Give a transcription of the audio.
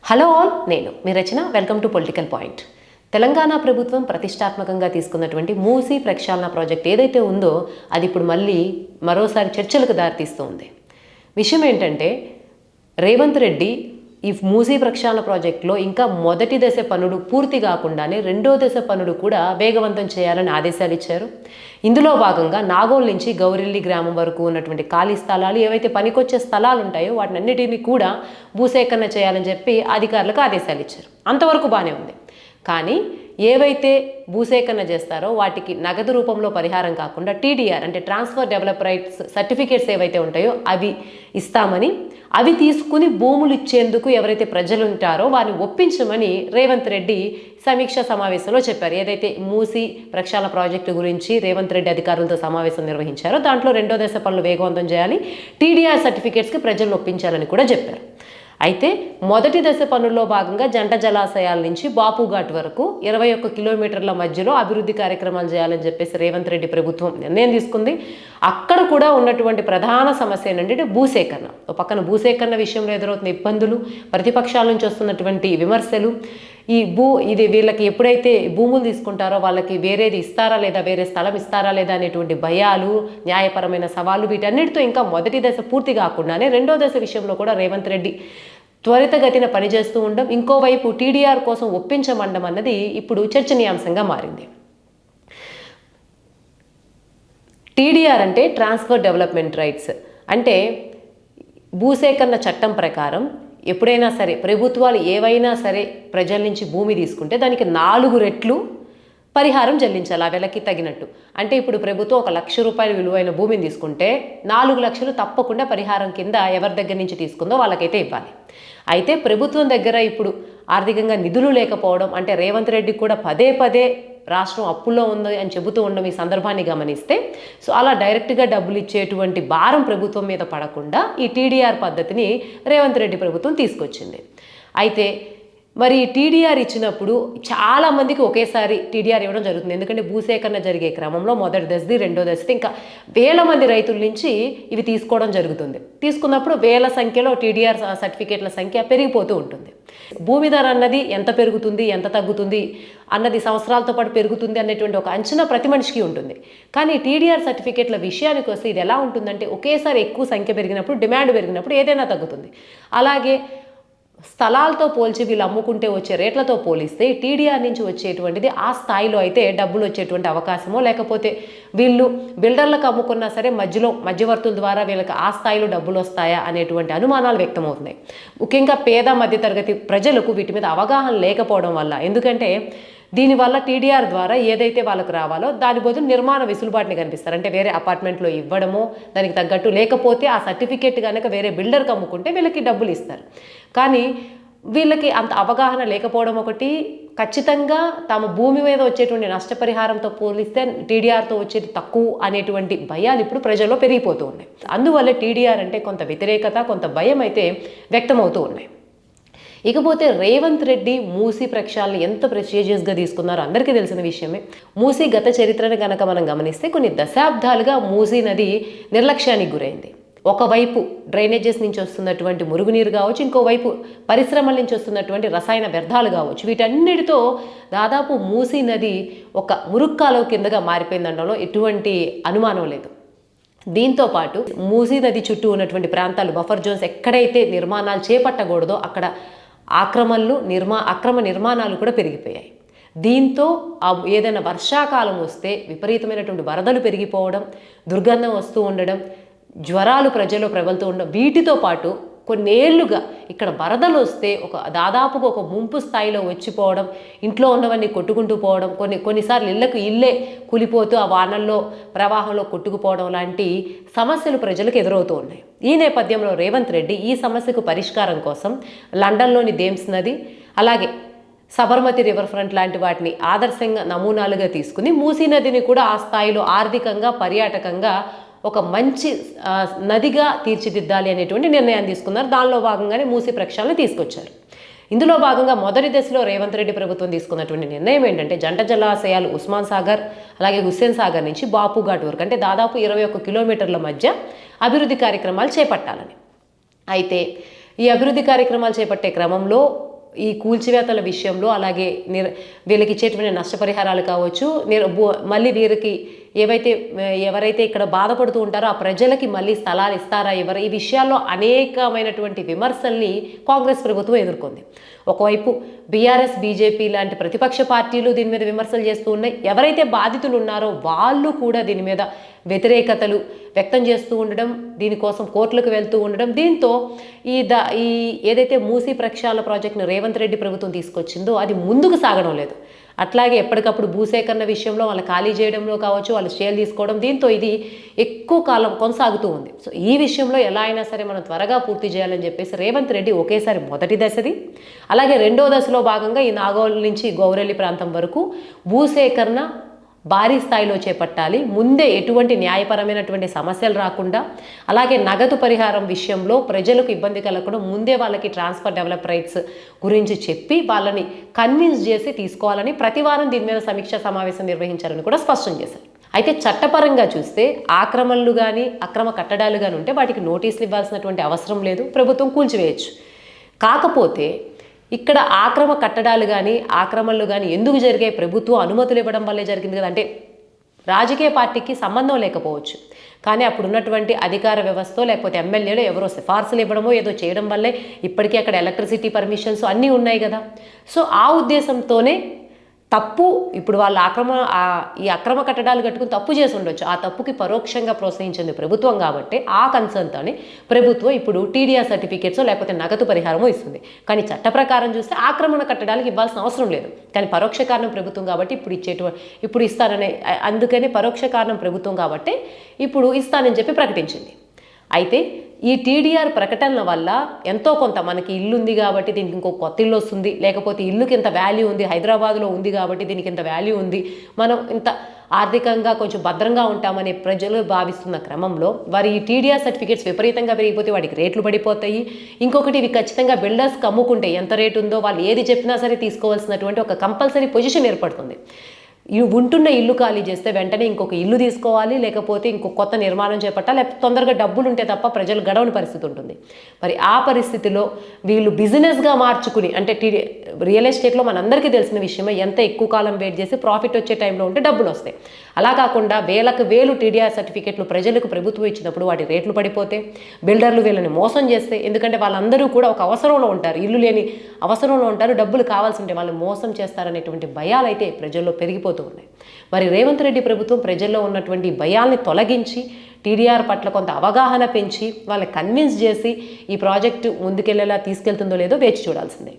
Hello all, నేను మీ Rachana. Welcome to political point. Telangana ప్రభుత్వం ప్రతిష్టాత్మకంగా తీసుకున్నటువంటి మూసీ ప్రక్షాళన ప్రాజెక్ట్ ఏదైతే ఉందో అది ఇప్పుడు మరోసారి చర్చలకు దారితీస్తూ ఉంది. విషయం ఏంటంటే, రేవంత్ రెడ్డి ఈ మూసీ ప్రక్షాళన ప్రాజెక్టులో ఇంకా మొదటి దశ పనులు పూర్తి కాకుండానే రెండో దశ పనులు కూడా వేగవంతం చేయాలని ఆదేశాలు ఇచ్చారు. ఇందులో భాగంగా నాగోల్ నుంచి గౌరెల్లి గ్రామం వరకు ఉన్నటువంటి ఖాళీ స్థలాలు, ఏవైతే పనికొచ్చే స్థలాలు ఉంటాయో వాటినన్నిటినీ కూడా భూసేకరణ చేయాలని చెప్పి అధికారులకు ఆదేశాలు ఇచ్చారు. అంతవరకు బాగానే ఉంది. కానీ ఏవైతే భూసేకరణ చేస్తారో వాటికి నగదు రూపంలో పరిహారం కాకుండా టీడీఆర్ అంటే ట్రాన్స్ఫర్ డెవలప్ రైట్స్ సర్టిఫికేట్స్ ఏవైతే ఉంటాయో అవి ఇస్తామని, అవి తీసుకుని భూములు ఇచ్చేందుకు ఎవరైతే ప్రజలు ఉంటారో వారిని ఒప్పించమని రేవంత్ రెడ్డి సమీక్షా సమావేశంలో చెప్పారు. ఏదైతే మూసీ ప్రక్షాళన ప్రాజెక్టు గురించి రేవంత్ రెడ్డి అధికారులతో సమావేశం నిర్వహించారో దాంట్లో రెండో దశ పనులు వేగవంతం చేయాలి, టీడీఆర్ సర్టిఫికేట్స్కి ప్రజలను ఒప్పించాలని కూడా చెప్పారు. అయితే మొదటి దశ పనుల్లో భాగంగా జంట జలాశయాల నుంచి బాపుఘాట్ వరకు 21 కిలోమీటర్ల మధ్యలో అభివృద్ధి కార్యక్రమాలు చేయాలని చెప్పేసి రేవంత్ రెడ్డి ప్రభుత్వం నిర్ణయం తీసుకుంది. అక్కడ కూడా ఉన్నటువంటి ప్రధాన సమస్య ఏంటంటే భూసేకరణ. పక్కన భూసేకరణ విషయంలో ఎదురవుతున్న ఇబ్బందులు, ప్రతిపక్షాల నుంచి వస్తున్నటువంటి విమర్శలు, ఇది వీళ్ళకి ఎప్పుడైతే భూములు తీసుకుంటారో వాళ్ళకి వేరేది ఇస్తారా లేదా, వేరే స్థలం ఇస్తారా లేదా అనేటువంటి భయాలు, న్యాయపరమైన సవాళ్ళు, వీటన్నిటితో ఇంకా మొదటి దశ పూర్తి కాకుండానే రెండో దశ విషయంలో కూడా రేవంత్ రెడ్డి త్వరితగతిన పనిచేస్తూ ఉండడం, ఇంకోవైపు టీడీఆర్ కోసం ఒప్పించమండం అన్నది ఇప్పుడు చర్చనీయాంశంగా మారింది. టీడీఆర్ అంటే ట్రాన్స్ఫర్ డెవలప్మెంట్ రైట్స్. అంటే భూసేకరణ చట్టం ప్రకారం ఎప్పుడైనా సరే ప్రభుత్వాలు ఏవైనా సరే ప్రజల నుంచి భూమి తీసుకుంటే దానికి 4 రెట్లు పరిహారం చెల్లించాలి ఆ వెలకి తగినట్టు. అంటే ఇప్పుడు ప్రభుత్వం 1 లక్ష రూపాయల విలువైన భూమిని తీసుకుంటే 4 లక్షలు తప్పకుండా పరిహారం కింద ఎవరి దగ్గర నుంచి తీసుకుందో వాళ్ళకైతే ఇవ్వాలి. అయితే ప్రభుత్వం దగ్గర ఇప్పుడు ఆర్థికంగా నిధులు లేకపోవడం, అంటే రేవంత్ రెడ్డి కూడా పదే రాష్ట్రం అప్పుల్లో ఉంది అని చెబుతూ ఉండడం ఈ సందర్భాన్ని గమనిస్తే, సో అలా డైరెక్ట్గా డబ్బులు ఇచ్చేటువంటి భారం ప్రభుత్వం మీద పడకుండా ఈ టీడీఆర్ పద్ధతిని రేవంత్ రెడ్డి ప్రభుత్వం తీసుకొచ్చింది. అయితే మరి టీడీఆర్ ఇచ్చినప్పుడు చాలామందికి ఒకేసారి టీడీఆర్ ఇవ్వడం జరుగుతుంది. ఎందుకంటే భూసేకరణ జరిగే క్రమంలో మొదటి దశది, రెండో దశది ఇంకా వేల మంది రైతుల నుంచి ఇవి తీసుకోవడం జరుగుతుంది. తీసుకున్నప్పుడు వేల సంఖ్యలో టీడీఆర్ సర్టిఫికేట్ల సంఖ్య పెరిగిపోతూ ఉంటుంది. భూమి ధర అన్నది ఎంత పెరుగుతుంది, ఎంత తగ్గుతుంది అన్నది సంవత్సరాలతో పాటు పెరుగుతుంది అనేటువంటి ఒక అంచనా ప్రతి మనిషికి ఉంటుంది. కానీ టీడీఆర్ సర్టిఫికేట్ల విషయానికి వస్తే ఇది ఎలా ఉంటుందంటే, ఒకేసారి ఎక్కువ సంఖ్య పెరిగినప్పుడు, డిమాండ్ పెరిగినప్పుడు ఏదైనా తగ్గుతుంది. అలాగే స్థలాలతో పోల్చి వీళ్ళు అమ్ముకుంటే వచ్చే రేట్లతో పోలిస్తే టీడీఆర్ నుంచి వచ్చేటువంటిది ఆ స్థాయిలో అయితే డబ్బులు వచ్చేటువంటి అవకాశమో, లేకపోతే వీళ్ళు బిల్డర్లకు అమ్ముకున్నా సరే మధ్యవర్తుల ద్వారా వీళ్ళకి ఆ స్థాయిలో డబ్బులు వస్తాయా అనేటువంటి అనుమానాలు వ్యక్తమవుతున్నాయి. ముఖ్యంగా పేద మధ్యతరగతి ప్రజలకు వీటి మీద అవగాహన లేకపోవడం వల్ల. ఎందుకంటే దీనివల్ల టీడీఆర్ ద్వారా ఏదైతే వాళ్ళకు రావాలో దాని బదులు నిర్మాణ వెసులుబాటుని కనిపిస్తారు. అంటే వేరే అపార్ట్మెంట్లో ఇవ్వడమో దానికి తగ్గట్టు, లేకపోతే ఆ సర్టిఫికేట్ కనుక వేరే బిల్డర్కి అమ్ముకుంటే వీళ్ళకి డబ్బులు ఇస్తారు. కానీ వీళ్ళకి అంత అవగాహన లేకపోవడం ఒకటి, ఖచ్చితంగా తమ భూమి మీద వచ్చేటువంటి నష్టపరిహారంతో పోలిస్తే టీడీఆర్తో వచ్చేది తక్కువ అనేటువంటి భయాలు ఇప్పుడు ప్రజల్లో పెరిగిపోతూ ఉన్నాయి. అందువల్ల టీడీఆర్ అంటే కొంత వ్యతిరేకత, కొంత భయం అయితే వ్యక్తమవుతూ ఉన్నాయి. ఇకపోతే రేవంత్ రెడ్డి మూసీ ప్రక్షాళన ఎంత ప్రెస్టీజియస్గా తీసుకున్నారో అందరికీ తెలిసిన విషయమే. మూసీ గత చరిత్రను కనుక మనం గమనిస్తే కొన్ని దశాబ్దాలుగా మూసీ నది నిర్లక్ష్యానికి గురైంది. ఒకవైపు డ్రైనేజెస్ నుంచి వస్తున్నటువంటి మురుగునీరు కావచ్చు, ఇంకోవైపు పరిశ్రమల నుంచి వస్తున్నటువంటి రసాయన వ్యర్థాలు కావచ్చు, వీటన్నిటితో దాదాపు మూసీ నది ఒక మురుక్కాలువ కిందగా మారిపోయిందనడంలో ఎటువంటి అనుమానం లేదు. దీంతో పాటు మూసీ నది చుట్టూ ఉన్నటువంటి ప్రాంతాలు, బఫర్ జోన్స్, ఎక్కడైతే నిర్మాణాలు చేపట్టకూడదో అక్కడ అక్రమ నిర్మాణాలు కూడా పెరిగిపోయాయి. దీంతో ఏదైనా వర్షాకాలం వస్తే విపరీతమైనటువంటి వరదలు పెరిగిపోవడం, దుర్గంధం వస్తూ ఉండడం, జ్వరాలు ప్రజల్లో ప్రబలుతూ ఉండడం, వీటితో పాటు కొన్నేళ్లుగా ఇక్కడ వరదలు వస్తే దాదాపుగా ఒక ముంపు స్థాయిలో వచ్చిపోవడం, ఇంట్లో ఉన్నవన్నీ కొట్టుకుంటూ పోవడం, కొన్నిసార్లు ఇళ్ళే కూలిపోతూ ఆ వానల్లో ప్రవాహంలో కొట్టుకుపోవడం లాంటి సమస్యలు ప్రజలకు ఎదురవుతూ ఉన్నాయి. ఈ నేపథ్యంలో రేవంత్ రెడ్డి ఈ సమస్యకు పరిష్కారం కోసం లండన్లోని థేమ్స్ నది, అలాగే సబర్మతి రివర్ ఫ్రంట్ లాంటి వాటిని ఆదర్శంగా నమూనాలుగా తీసుకుని మూసీ నదిని కూడా ఆ స్థాయిలో ఆర్థికంగా, పర్యాటకంగా ఒక మంచి నదిగా తీర్చిదిద్దాలి అనేటువంటి నిర్ణయాన్ని తీసుకున్నారు. దానిలో భాగంగానే మూసీ ప్రక్షాళన తీసుకొచ్చారు. ఇందులో భాగంగా మొదటి దశలో రేవంత్ రెడ్డి ప్రభుత్వం తీసుకున్నటువంటి నిర్ణయం ఏంటంటే, జంట జలాశయాలు ఉస్మాన్ సాగర్ అలాగే హుస్సేన్ సాగర్ నుంచి బాపుఘాట్ వరకు, అంటే దాదాపు 21 కిలోమీటర్ల మధ్య అభివృద్ధి కార్యక్రమాలు చేపట్టాలని. అయితే ఈ అభివృద్ధి కార్యక్రమాలు చేపట్టే క్రమంలో ఈ కూల్చివేతల విషయంలో అలాగే వీళ్ళకి ఇచ్చేటువంటి నష్టపరిహారాలు కావచ్చు, మళ్ళీ వీరికి ఎవరైతే ఇక్కడ బాధపడుతూ ఉంటారో ఆ ప్రజలకి మళ్ళీ స్థలాలు ఇస్తారా ఈ విషయాల్లో అనేకమైనటువంటి విమర్శల్ని కాంగ్రెస్ ప్రభుత్వం ఎదుర్కొంది. ఒకవైపు బీఆర్ఎస్, బీజేపీ లాంటి ప్రతిపక్ష పార్టీలు దీని మీద విమర్శలు చేస్తూ ఉన్నాయి. ఎవరైతే బాధితులు ఉన్నారో వాళ్ళు కూడా దీని మీద వ్యతిరేకతలు వ్యక్తం చేస్తూ ఉండడం, దీనికోసం కోర్టులకు వెళ్తూ ఉండడం, దీంతో ఈ ఏదైతే మూసీ ప్రక్షాళన ప్రాజెక్టును రేవంత్ రెడ్డి ప్రభుత్వం తీసుకొచ్చిందో అది ముందుకు సాగడం లేదు. అట్లాగే ఎప్పటికప్పుడు భూసేకరణ విషయంలో వాళ్ళు ఖాళీ చేయడంలో కావచ్చు, వాళ్ళు స్టేలు తీసుకోవడం, దీంతో ఇది ఎక్కువ కాలం కొనసాగుతూ ఉంది. సో ఈ విషయంలో ఎలా అయినా సరే మనం త్వరగా పూర్తి చేయాలని చెప్పేసి రేవంత్ రెడ్డి ఒకేసారి మొదటి దశది, అలాగే రెండో దశలో భాగంగా ఈ నాగోల్ నుంచి గౌరెల్లి ప్రాంతం వరకు భూసేకరణ భారీ స్థాయిలో చేపట్టాలి. ముందే ఎటువంటి న్యాయపరమైనటువంటి సమస్యలు రాకుండా, అలాగే నగదు పరిహారం విషయంలో ప్రజలకు ఇబ్బంది కలగకుండా ముందే వాళ్ళకి ట్రాన్స్ఫర్ డెవలప్ రైట్స్ గురించి చెప్పి వాళ్ళని కన్విన్స్ చేసి తీసుకోవాలని ప్రతి వారం దీని మీద సమీక్షా సమావేశం నిర్వహించాలని కూడా స్పష్టం చేశారు. అయితే చట్టపరంగా చూస్తే ఆక్రమణలు కానీ అక్రమ కట్టడాలు కానీ ఉంటే వాటికి నోటీసులు ఇవ్వాల్సినటువంటి అవసరం లేదు, ప్రభుత్వం కూల్చివేయచ్చు. కాకపోతే ఇక్కడ ఆక్రమ కట్టడాలు కానీ ఆక్రమణలు కానీ ఎందుకు జరిగాయి? ప్రభుత్వం అనుమతులు ఇవ్వడం వల్లే జరిగింది కదా. అంటే రాజకీయ పార్టీకి సంబంధం లేకపోవచ్చు, కానీ అప్పుడు ఉన్నటువంటి అధికార వ్యవస్థ లేకపోతే ఎమ్మెల్యేలు ఎవరో సిఫార్సులు ఇవ్వడమో ఏదో చేయడం వల్లే ఇప్పటికీ అక్కడ ఎలక్ట్రిసిటీ పర్మిషన్స్ అన్నీ ఉన్నాయి కదా. సో ఆ ఉద్దేశంతోనే తప్పు ఇప్పుడు వాళ్ళు ఈ అక్రమ కట్టడాలు కట్టుకుని తప్పు చేసి ఉండొచ్చు. ఆ తప్పుకి పరోక్షంగా ప్రోత్సహించింది ప్రభుత్వం కాబట్టి ఆ కన్సర్న్తోనే ప్రభుత్వం ఇప్పుడు టీడీఆర్ సర్టిఫికేట్స్ లేకపోతే నగదు పరిహారమో ఇస్తుంది. కానీ చట్ట ప్రకారం చూస్తే ఆక్రమణ కట్టడాలకు ఇవ్వాల్సిన అవసరం లేదు. కానీ పరోక్ష కారణం ప్రభుత్వం కాబట్టి ఇప్పుడు ఇస్తాననే, అందుకని పరోక్ష కారణం ప్రభుత్వం కాబట్టి ఇప్పుడు ఇస్తానని చెప్పి ప్రకటించింది. అయితే ఈ టీడీఆర్ ప్రకటనల వల్ల ఎంతో కొంత మనకి ఇల్లు ఉంది కాబట్టి దీనికి ఇంకో కొత్త ఇల్లు వస్తుంది, లేకపోతే ఇల్లుకి ఇంత వాల్యూ ఉంది, హైదరాబాద్లో ఉంది కాబట్టి దీనికి ఇంత వాల్యూ ఉంది, మనం ఇంత ఆర్థికంగా కొంచెం భద్రంగా ఉంటామనే ప్రజలు భావిస్తున్న క్రమంలో వారి ఈ టీడీఆర్ సర్టిఫికేట్స్ విపరీతంగా పెరిగిపోతే వాటికి రేట్లు పడిపోతాయి. ఇంకొకటి ఇవి ఖచ్చితంగా బిల్డర్స్కి అమ్ముకుంటే ఎంత రేటు ఉందో వాళ్ళు ఏది చెప్పినా సరే తీసుకోవాల్సినటువంటి ఒక కంపల్సరీ పొజిషన్ ఏర్పడుతుంది. ఉంటున్న ఇల్లు ఖాళీ చేస్తే వెంటనే ఇంకొక ఇల్లు తీసుకోవాలి, లేకపోతే ఇంకొక కొత్త నిర్మాణం చేపట్టాలి, లేకపోతే తొందరగా డబ్బులు ఉంటే తప్ప ప్రజలు గడవని పరిస్థితి ఉంటుంది. మరి ఆ పరిస్థితిలో వీళ్ళు బిజినెస్గా మార్చుకుని, అంటే రియల్ ఎస్టేట్లో మనందరికీ తెలిసిన విషయమే, ఎంత ఎక్కువ కాలం వెయిట్ చేసి ప్రాఫిట్ వచ్చే టైంలో ఉంటే డబ్బులు వస్తాయి. అలా కాకుండా వేలు టీడీఆర్ సర్టిఫికేట్లు ప్రజలకు ప్రభుత్వం ఇచ్చినప్పుడు వాటి రేట్లు పడిపోతే, బిల్డర్లు వీళ్ళని మోసం చేస్తే, ఎందుకంటే వాళ్ళందరూ కూడా ఒక అవసరంలో ఉంటారు, ఇల్లు లేని అవసరంలో ఉంటారు, డబ్బులు కావాల్సి ఉంటే వాళ్ళని మోసం చేస్తారనేటువంటి భయాలు అయితే ప్రజల్లో పెరిగిపోతాయి ఉన్నాయి. మరి రేవంత్ రెడ్డి ప్రభుత్వం ప్రజల్లో ఉన్నటువంటి భయాల్ని తొలగించి టీడీఆర్ పట్ల కొంత అవగాహన పెంచి వాళ్ళని కన్విన్స్ చేసి ఈ ప్రాజెక్టు ముందుకెళ్లేలా తీసుకెళ్తుందో లేదో వేచి చూడాల్సిందే.